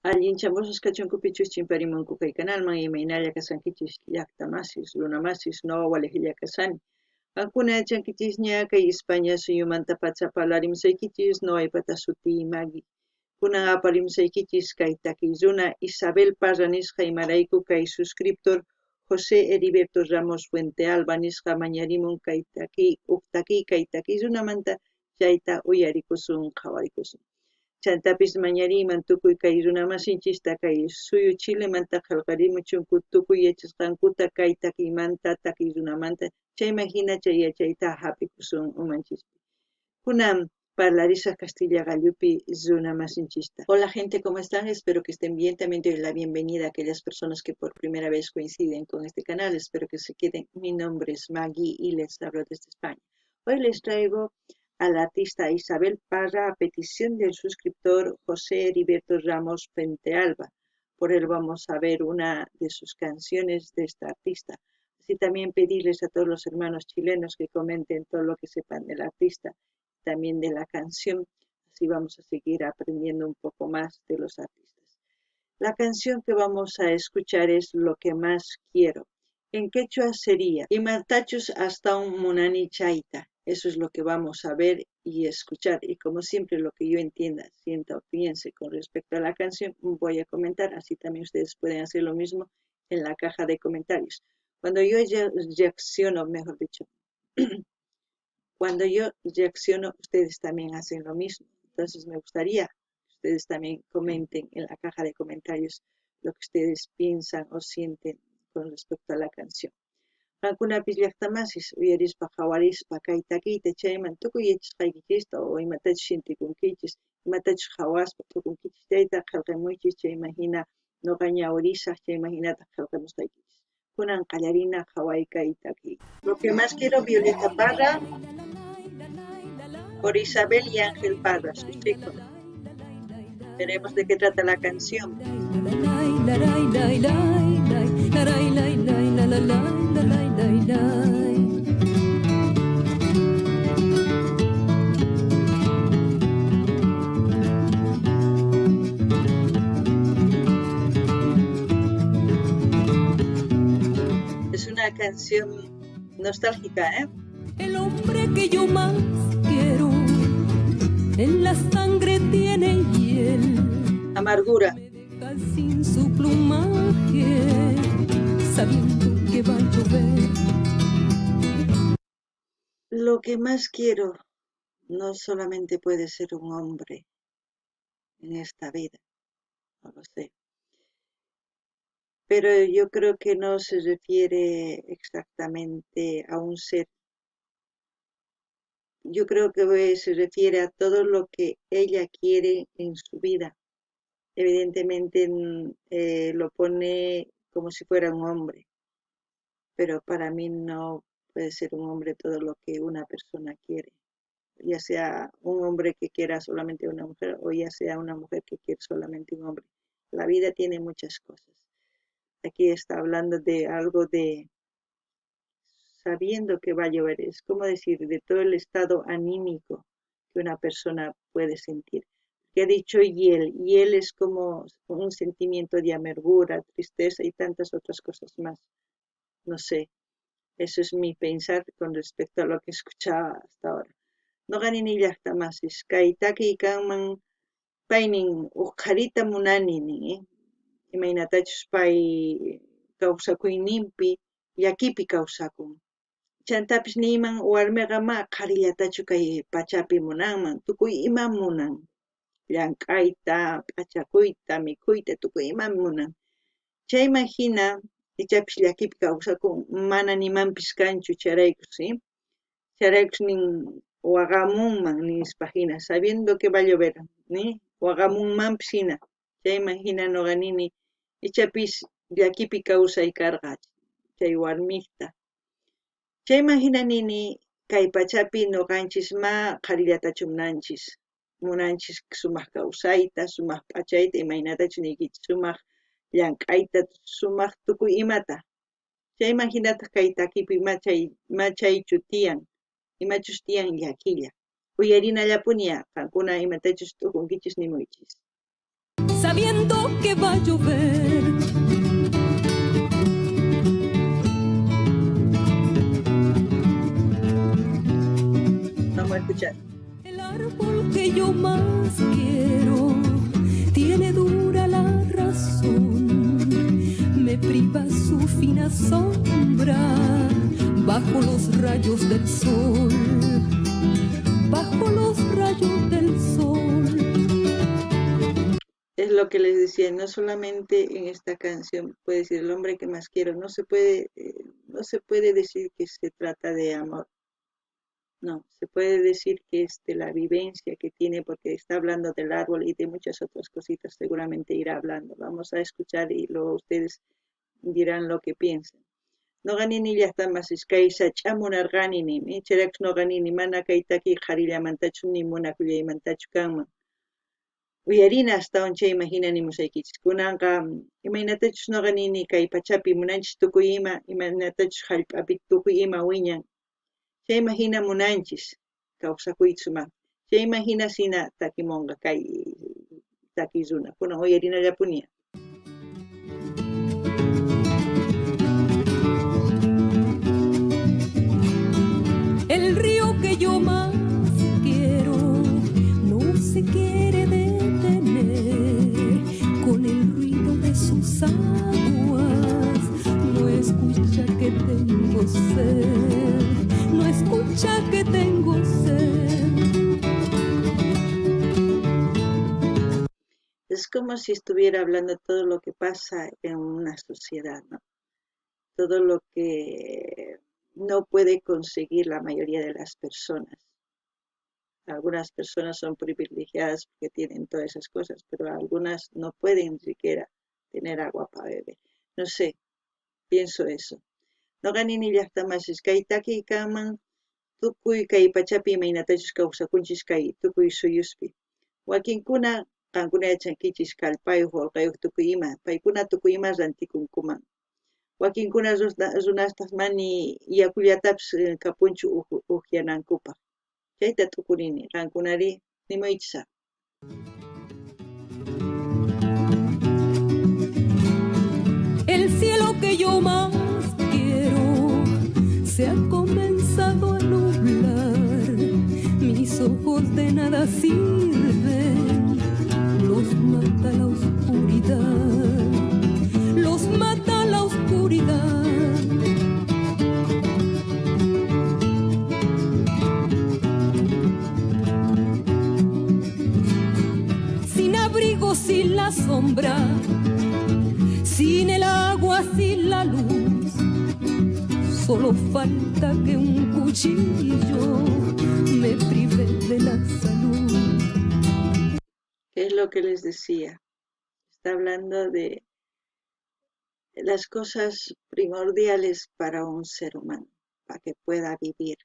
Allinchamusas kachunkupichus chimparimunku kay canalman imaynalla kasankichis llaqtamasis, runamasis, noqa walejilla kasani. Qankuna yachankichis ña kay España suyumanta pacha parlarimusaykichis noqaypata suti Maggie. Kunan aparimusaykichis kay takiy runa Isabel Parra nisqa imarayku kay suscriptor José Heriberto Ramos Fuentealba nisqa mañarimun kay takiy runamanta chayta uyarikusun qhawarikusun. Chantapis mañariman tukuy kay runamasinchista kay suyu Chilemanta qillqarimuchunku tukuy yachasqankuta kay takiymanta takiy runamanta chayman hina chay yachayta hap'ikusun umanchikpi. Kunan parlarisaq Castilla gallupi runamasinchista. Hola gente, ¿cómo están? Espero que estén bien. También doy la bienvenida a aquellas personas que por primera vez coinciden con este canal. Espero que se queden. Mi nombre es Maggie y les hablo desde España. Hoy les traigo a la artista Isabel Parra a petición del suscriptor José Heriberto Ramos Fuentealba. Por él vamos a ver una de sus canciones de esta artista. Así también pedirles a todos los hermanos chilenos que comenten todo lo que sepan del artista, también de la canción. Así vamos a seguir aprendiendo un poco más de los artistas. La canción que vamos a escuchar es Lo que más quiero. En quechua sería Imatachus hasta un munani chaita. Eso es lo que vamos a ver y escuchar. Y como siempre, lo que yo entienda, sienta o piense con respecto a la canción, voy a comentar. Así también ustedes pueden hacer lo mismo en la caja de comentarios. Cuando yo reacciono, mejor dicho, cuando yo reacciono, ustedes también hacen lo mismo. Entonces me gustaría que ustedes también comenten en la caja de comentarios lo que ustedes piensan o sienten con respecto a la canción. Qankunapis llaqtamasis uyarispa hawarispa kay takiyta chayman tukuy yachasqaykichista o imatachus shintikunkichis, imatachus hawaspa tukunkichis chayta qillqamuychis chayman hina noqa ñawirisaq chayman hinata qillqamusqaykichis. Kunan qallarina haway kay takiy. Lo que más quiero, Violeta Parra, por Isabel y Ángel Parra, sus hijos. Veremos de qué trata la canción. Es una canción nostálgica, ¿eh? El hombre que yo más quiero en la sangre tiene hiel, amargura. Me deja sin su plumaje, sabiendo que va a llover. Lo que más quiero no solamente puede ser un hombre en esta vida, no lo sé. Pero yo creo que no se refiere exactamente a un ser. Yo creo que se refiere a todo lo que ella quiere en su vida. Evidentemente lo pone como si fuera un hombre, pero para mí no puede ser un hombre todo lo que una persona quiere, ya sea un hombre que quiera solamente una mujer o ya sea una mujer que quiere solamente un hombre. La vida tiene muchas cosas. Aquí está hablando de algo de sabiendo que va a llover, es como decir, de todo el estado anímico que una persona puede sentir. Que ha dicho hiel es como un sentimiento de amargura, tristeza y tantas otras cosas más. No sé, eso es mi pensar con respecto a lo que escuchaba hasta ahora. No gané ni hasta más, es kaitaki kanman painin ujarita munani, imaynatachus pay kawsakuyninpi llakipi kawsakun. Chantapis niman warmiqa ma qarillatachu kay pachapi munanman, tukuy ima munan. Llank'ayta, p'achakuyta, mikhuyta, tukuy imami munan. Chayman hina, ichapis llakipi kawsakun, mana nimanpis kanchu charaykus, ¿sí? Charaykus nin waqamunman nispa hina, sabiendo que va a llover, ¿sí? Waqamunmanpis hina. Chayman hina nuqa nini, ichapis llakipi kawsay karqa, chay warmiqta. Chayman hina nini kay pachapi nuqanchis ma qarillatachu munanchis sumaq kawsayta, sumaq p'achayta, imaynatachus niykichis sumaq llank'ayta, sumaq tukuy imata. Chayman hinataq kay takipi machaychu tiyan, imachus tiyan llakilla. Uyarinallapuni qankuna imatachus tukunkichis nimuychis. Sabiendo que va a llover. Vamos a escuchar. El árbol que yo más quiero tiene dura la razón, me priva su fina sombra bajo los rayos del sol, bajo los rayos del sol. Es lo que les decía, no solamente en esta canción puede decir el hombre que más quiero, no se puede decir que se trata de amor. No, se puede decir que es de la vivencia que tiene, porque está hablando del árbol y de muchas otras cositas, seguramente irá hablando. Vamos a escuchar y luego ustedes dirán lo que piensan. No ganini ya está más escaisa, chamunar ganini, mi cherax no ganini, mana kaitaki, jarilla mantachu ni mona cuya y mantachu kama. Uyarina hasta onche imagina ni musaikichis. Kunanga, imainatachus no ganini kai pachapi munanchis tukuyima, imainatachus halpapit tukuyima wiñan. Se imagina munanchis, kawsakuytsuma. Se imagina sina takimonga kai takizuna. Kuna uyarina yapunia. El río que yo más quiero no se quiere detener con el ruido de sus aguas. No escucha que tengo sed, no escucha que tengo sed. Es como si estuviera hablando todo lo que pasa en una sociedad, ¿no? Todo lo que no puede conseguir la mayoría de las personas. Algunas personas son privilegiadas porque tienen todas esas cosas, pero algunas no pueden ni siquiera tener agua para beber. No sé, pienso eso. No ganini llaqta masis kay taki kaman tukuy kay pachapi imaynatachus kawsakunchis kay tukuy suyuspi. Wakinkuna qankuna yachankichis kallpayuq wallqayuq tukuy ima, paykuna tukuy ima rantikunkuman. Wakinkuna runastas mani yakullatapas kapunchu uqyanankupaq. Chayta tukurini, qankunari nimaychisa. El cielo que yo más quiero se ha comenzado a nublar, mis ojos de nada sirven, los mata la oscuridad, los mata la oscuridad. Sin abrigo, sin la sombra, sin el agua, sin la luz, solo falta que un cuchillo me prive de la salud. ¿Qué es lo que les decía? Está hablando de las cosas primordiales para un ser humano, para que pueda vivir.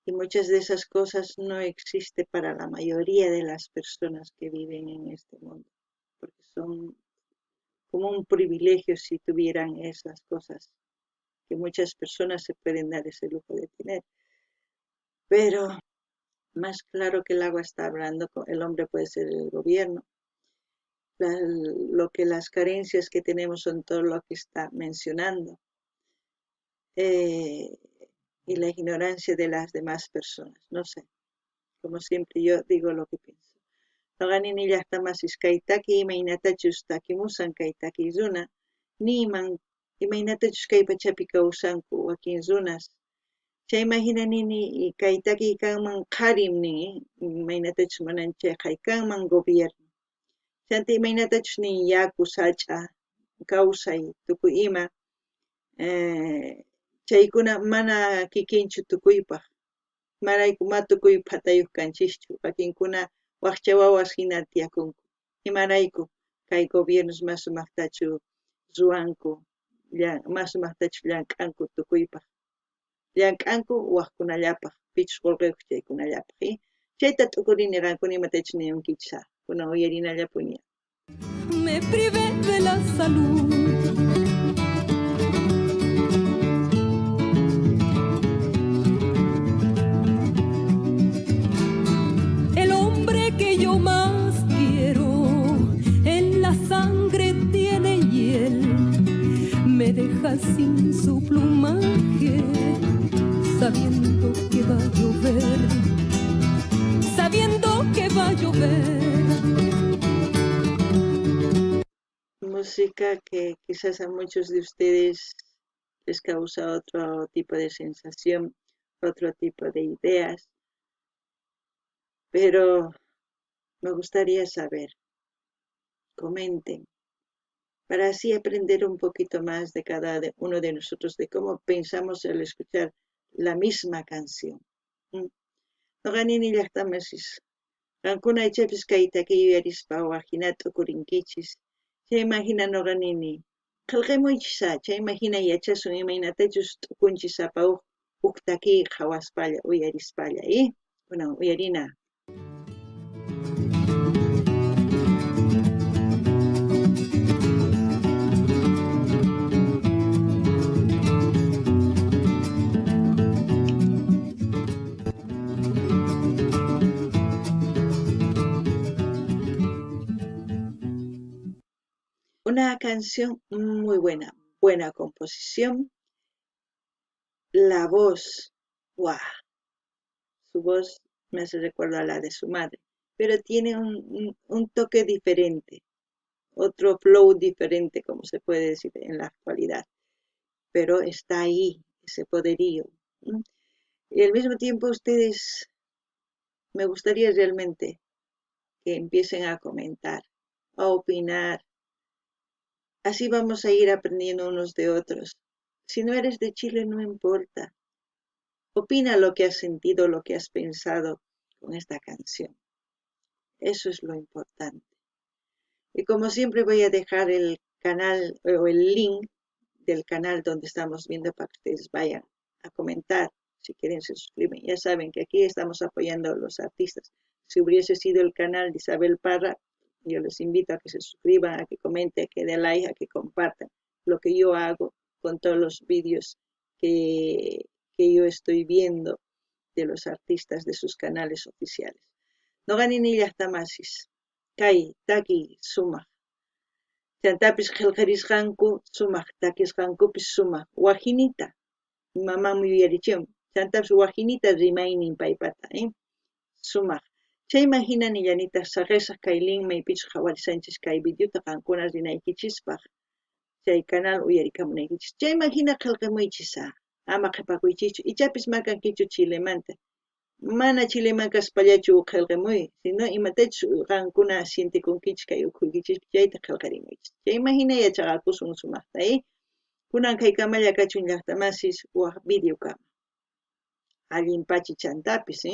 Y muchas de esas cosas no existen para la mayoría de las personas que viven en este mundo, porque son como un privilegio si tuvieran esas cosas, que muchas personas se pueden dar ese lujo de tener. Pero más claro que el agua está hablando, el hombre puede ser el gobierno. Las carencias que tenemos son todo lo que está mencionando. Y la ignorancia de las demás personas, no sé. Como siempre yo digo lo que pienso. Noqanini llaqtamasís kaytaki imaynatachus takimusan kay taki runa, niman imaynatachus kay pachapi kawsanku wakin runas. Chay imaginanini kay taki kanman qarim nin, imaynatachus manan chay haykanman gobierno. Chanta imaynatachus nin yaku sach'a kawsay tukuy ima, chaykuna mana kikinchu tukuypaq, marayku ma tukuy phatayuq kanchischu, wakinkuna waqcha wawas hina tiyakunku. Imarayku kay gobiernos mas sumaqtachu ruwanku, mas sumaqtachu llank'anku tukuypaq. Llank'anku waqkunallapaq, pichus qullqiyuq chaykunallapaq. Chayta t'ukurini qankuna imatachus niyunkichá, kunan uyarinallapuña. Me privé de la salud. música que quizás a muchos de ustedes les causa otro tipo de sensación, otro tipo de ideas, pero me gustaría saber, comenten, para así aprender un poquito más de cada uno de nosotros, de cómo pensamos al escuchar la misma canción. Noqanini llaqtamasis, qankuna aychapis kaytaki yuyarispa wajinata ukurinkichis, chayman hina noqanini qillqimuychisa, chayman hina yachasun imaynatachus t'ukunchis huk taki hawaspalla, uyarispalla, kunan uyarina. Una canción muy buena, buena composición, la voz, ¡guau! Su voz me hace recuerdo a la de su madre, pero tiene un toque diferente, otro flow diferente, como se puede decir en la actualidad, pero está ahí, ese poderío. Y al mismo tiempo ustedes, me gustaría realmente que empiecen a comentar, a opinar. Así vamos a ir aprendiendo unos de otros. Si no eres de Chile, no importa. Opina lo que has sentido, lo que has pensado con esta canción. Eso es lo importante. Y como siempre voy a dejar el canal o el link del canal donde estamos viendo para que ustedes vayan a comentar. Si quieren se suscriben. Ya saben que aquí estamos apoyando a los artistas. Si hubiese sido el canal de Isabel Parra, yo les invito a que se suscriban, a que comenten, a que den like, a que compartan lo que yo hago con todos los vídeos que yo estoy viendo de los artistas de sus canales oficiales. No ganen ni llaqtamasis. Kay, taki, sumaq. Chantapis qillqarisqanku sumaq, takisqankupis sumaq. Wajinita, mamami yuyarichun. Chantapis wajinita rimaynin paypata, sumaq. Chayman hina nillanita saqisaq kay link maypichus qhawarisanchis kay videota qankuna rinaykichispaq. Chay canal uyarikamunaykichis. Chayman hina qillqimuychisa, ama qhipakuychichu. Ichapis makankichu Chilemanta. Mana Chileman kaspallachu qillqimuy, sino imatachus qankuna sintikunkichis kay ukhuykichis chayta qillqarimuychis. Chayman hina yachaqakusun sumaqta, kunan kaykamalla kachun llaqtamasis waq videokama. Allinpachi chantapis,